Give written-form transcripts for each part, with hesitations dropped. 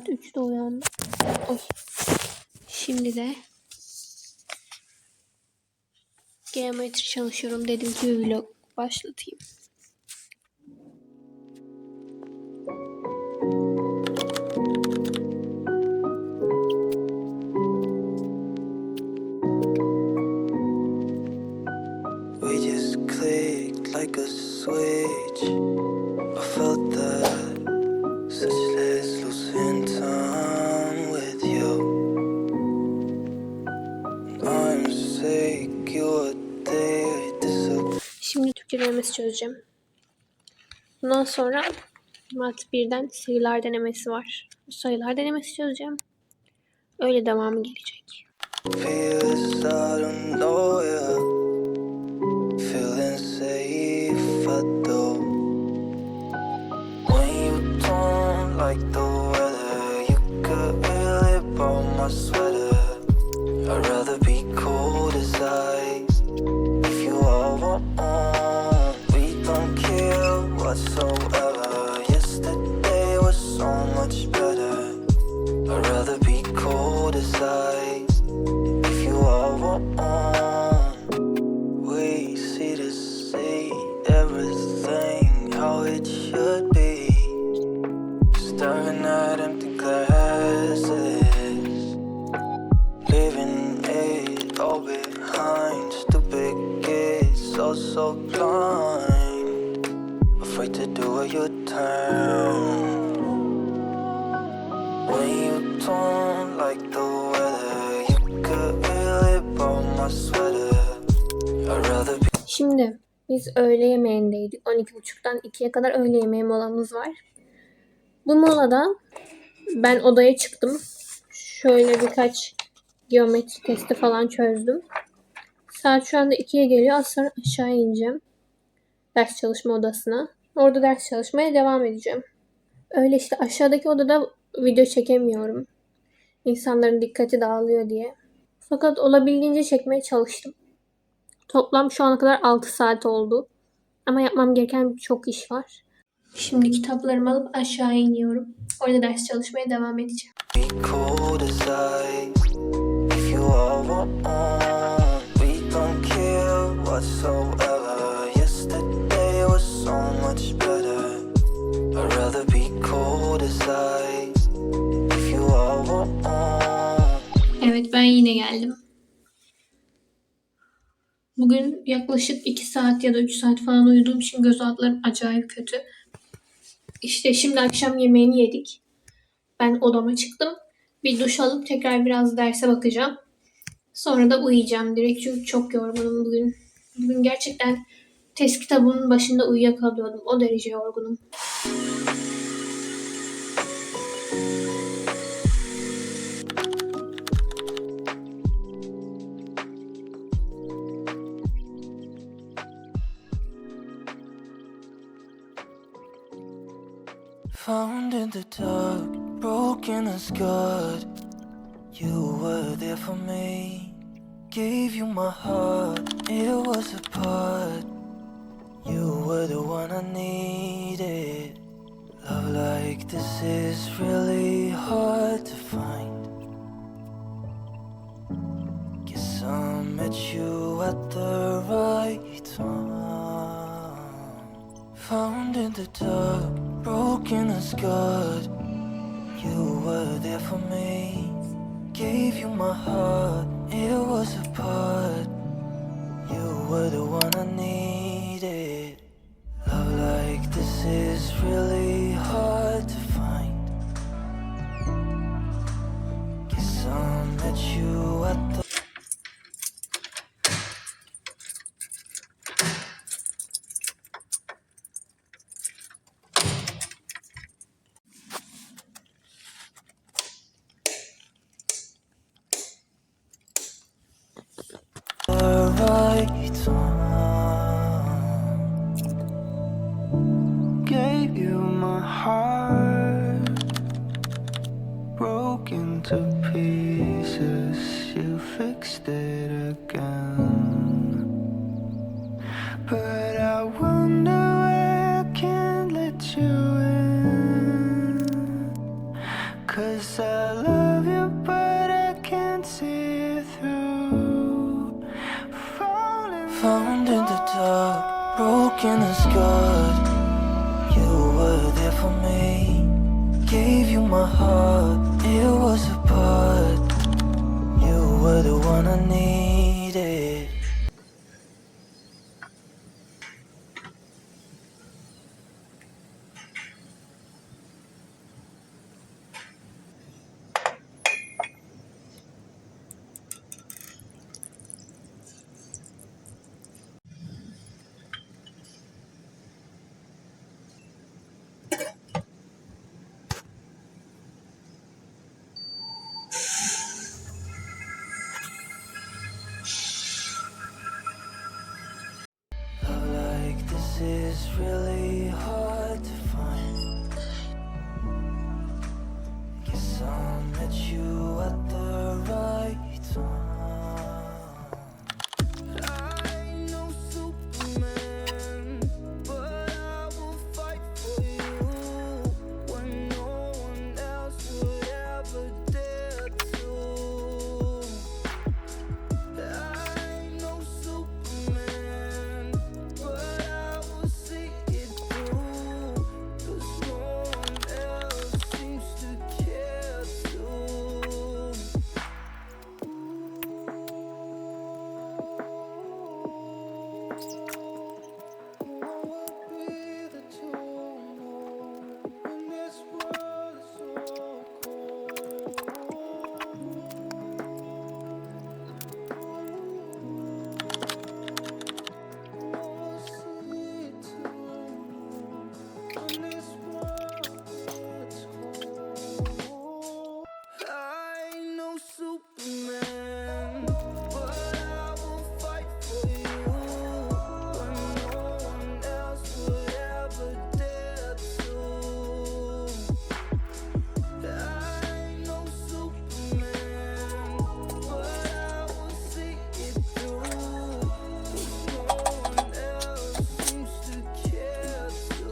Saat 3'te uyandım. Oy. Şimdi de geometri çalışıyorum. Dedim ki bir vlog başlatayım. We just clicked like a switch. I felt that such less losing time with you. I'm sick, you were there. Şimdi Türkçe denemesi çözeceğim. Bundan sonra mat 1'den sayılar denemesi var. Sayılar denemesi çözeceğim. Öyle devamı gelecek. Feels out of nowhere, feeling safe though. When you don't like the weather, you could really borrow my sweater. I'd rather be cold as ice. If you all want, we don't care whatsoever. Yesterday was so much better. I'd rather be cold as ice. If you all want, we see to see everything how it should be. Staring at empty glasses, leaving it all behind. Stupid kids, so blind, afraid to do what you turn. When you don't like the weather, you could really borrow my sweater. I'd rather be. Şimdi biz öğle yemeğindeydik. 12.30'dan 2'ye kadar öğle yemeği molamız var. Bu molada ben odaya çıktım. Şöyle birkaç geometri testi falan çözdüm. Saat şu anda 2'ye geliyor. Az sonra aşağı ineceğim. Ders çalışma odasına. Orada ders çalışmaya devam edeceğim. Öyle işte aşağıdaki odada video çekemiyorum. İnsanların dikkati dağılıyor diye. Fakat olabildiğince çekmeye çalıştım. Toplam şu ana kadar 6 saat oldu. Ama yapmam gereken çok iş var. Şimdi kitaplarımı alıp aşağı iniyorum. Orada ders çalışmaya devam edeceğim. Be cold as ice. If you all want, we don't care whatsoever. Yesterday was so much better. I'd rather be cold as ice. If you all want. Evet, ben yine geldim. Bugün yaklaşık 2 saat ya da 3 saat falan uyuduğum için göz altlarım acayip kötü. İşte şimdi akşam yemeğini yedik. Ben odama çıktım. Bir duş alıp tekrar biraz derse bakacağım. Sonra da uyuyacağım direkt çünkü çok yorgunum bugün. Bugün gerçekten test kitabının başında uyuyakalıyordum. O derece yorgunum. Found in the dark, broken and scarred. You were there for me. Gave you my heart, it was a part. You were the one I needed. Love like this is really hard to find. Guess I met you at the right time. Found in the dark, broken and scarred. You were there for me. Gave you my heart, it was a part. You were the one I needed. Love like this is really hard to find. Guess I met you at the. Right time. Gave you my heart, broken to pieces. looking as good. You were there for me. Gave you my heart. It was a part. You were the one I needed. Love like this is really hard to find. Guess I met you at the right time. I ain't no Superman, but I will fight for you when no one else would ever dare to. I ain't no Superman, but I will see it through, 'cause no one else seems to care to. Be the two when this world is so cold. I ain't no Superman, but I will fight for you when no one else would ever dare to. I ain't no Superman, but I will see it through, 'cause no one else seems to care to.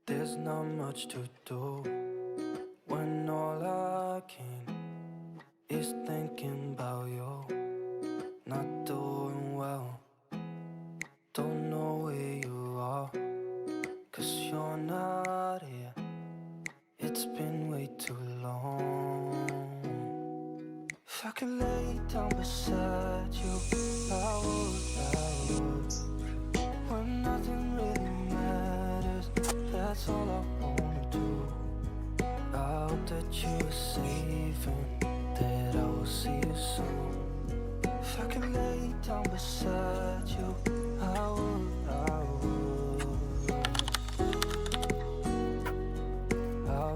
There's not much to do when all I can is thinking about you. Not doing well, don't know where you are, 'cause you're not here. It's been way too long. If I could lay down beside you, I would. When nothing really matters, that's all I wanna do. I hope that you're safe and that I will see you soon. If I could lay down beside you, I would. I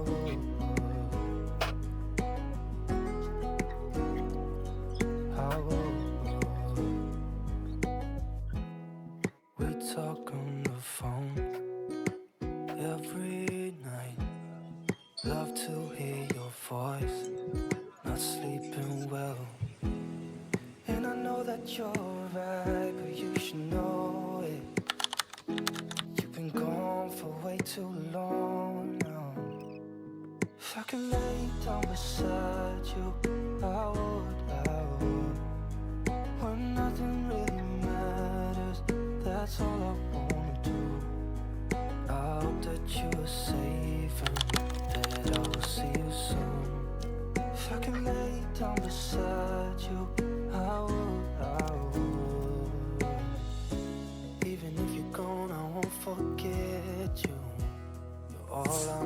would. I would. We talk on the phone every night. Love to hear your voice. Not sleeping well, and I know that you're right, but you should know it. You've been gone for way too long now. If I could lay down beside you, I would. When nothing really matters, that's all I wanna do. I hope that you are safe and that I will see you soon. If I can lay down beside you, I would. Even if you're gone, I won't forget you. You're all I